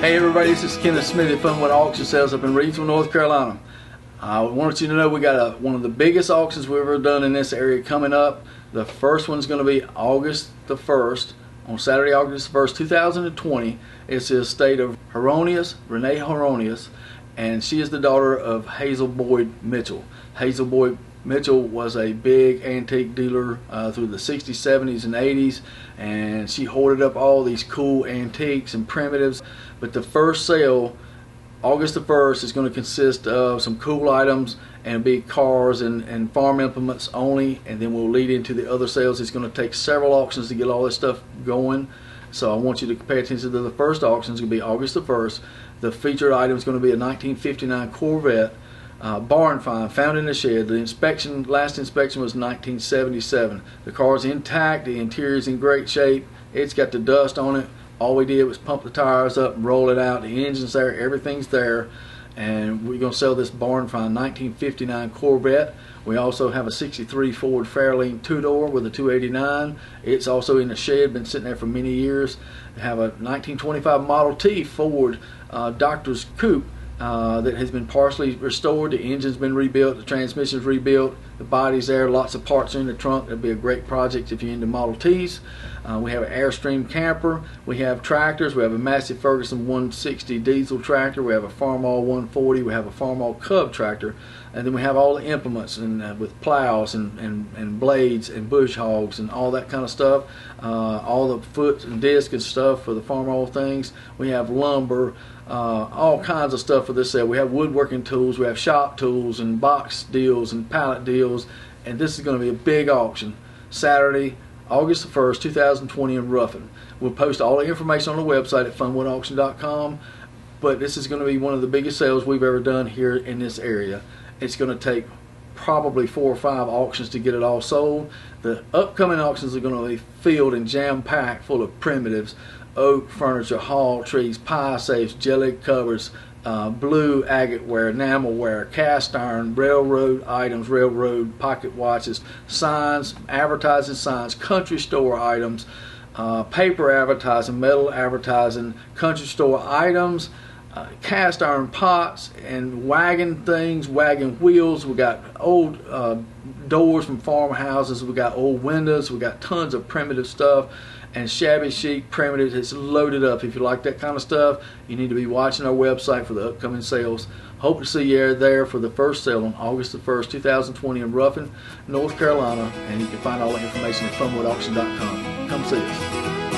Hey everybody, this is Kenneth Smith at Funwood Auction Sales up in Reedsville, North Carolina. I wanted you to know we got one of the biggest auctions we've ever done in this area coming up. The first one's going to be August the 1st, on Saturday, August the 1st, 2020. It's the estate of Renee Hieronymus, and she is the daughter of Hazel Boyd Mitchell. Hazel Boyd Mitchell was a big antique dealer through the 60s, 70s, and 80s, and she hoarded up all these cool antiques and primitives. But the first sale, August the 1st, is going to consist of some cool items and big cars and farm implements only, and then we'll lead into the other sales. It's going to take several auctions to get all this stuff going, so I want you to pay attention to the first auction. It's going to be August the 1st. The featured item is going to be a 1959 Corvette. Barn find, found in the shed. The last inspection was 1977. The car is intact, the interior is in great shape, it's got the dust on it. All we did was pump the tires up and roll it out. The engine's there, everything's there, and we're going to sell this barn find 1959 Corvette. We also have a 63 Ford Fairlane 2-door with a 289. It's also in the shed, been sitting there for many years. We have a 1925 Model T Ford Doctor's Coupe that has been partially restored. The engine's been rebuilt, the transmission's rebuilt, the body's there, lots of parts are in the trunk. It'll be a great project if you're into Model Ts. We have an Airstream camper, we have tractors, we have a Massey Ferguson 160 diesel tractor, we have a Farmall 140, we have a Farmall Cub tractor, and then we have all the implements and with plows and blades and bush hogs and all that kind of stuff, all the foot and disc and stuff for the Farmall things. We have lumber, all kinds of stuff for this sale. We have woodworking tools, we have shop tools and box deals and pallet deals, and this is going to be a big auction Saturday, August the 1st, 2020 in Ruffin. We'll post all the information on the website at funwoodauction.com, but this is going to be one of the biggest sales we've ever done here in this area. It's going to take probably 4 or 5 auctions to get it all sold. The upcoming auctions are going to be filled and jam-packed full of primitives, oak furniture, hall trees, pie safes, jelly covers, blue agate ware, enamel ware, cast iron, railroad items, railroad pocket watches, signs, advertising signs, country store items, paper advertising, metal advertising, country store items, cast iron pots and wagon things, wagon wheels. We got old doors from farmhouses, we got old windows, we got tons of primitive stuff and shabby chic primitives. It's loaded up. If you like that kind of stuff, you need to be watching our website for the upcoming sales. Hope to see you there for the first sale on August the 1st, 2020 in Ruffin, North Carolina, and you can find all the information at funwoodauction.com. Come see us.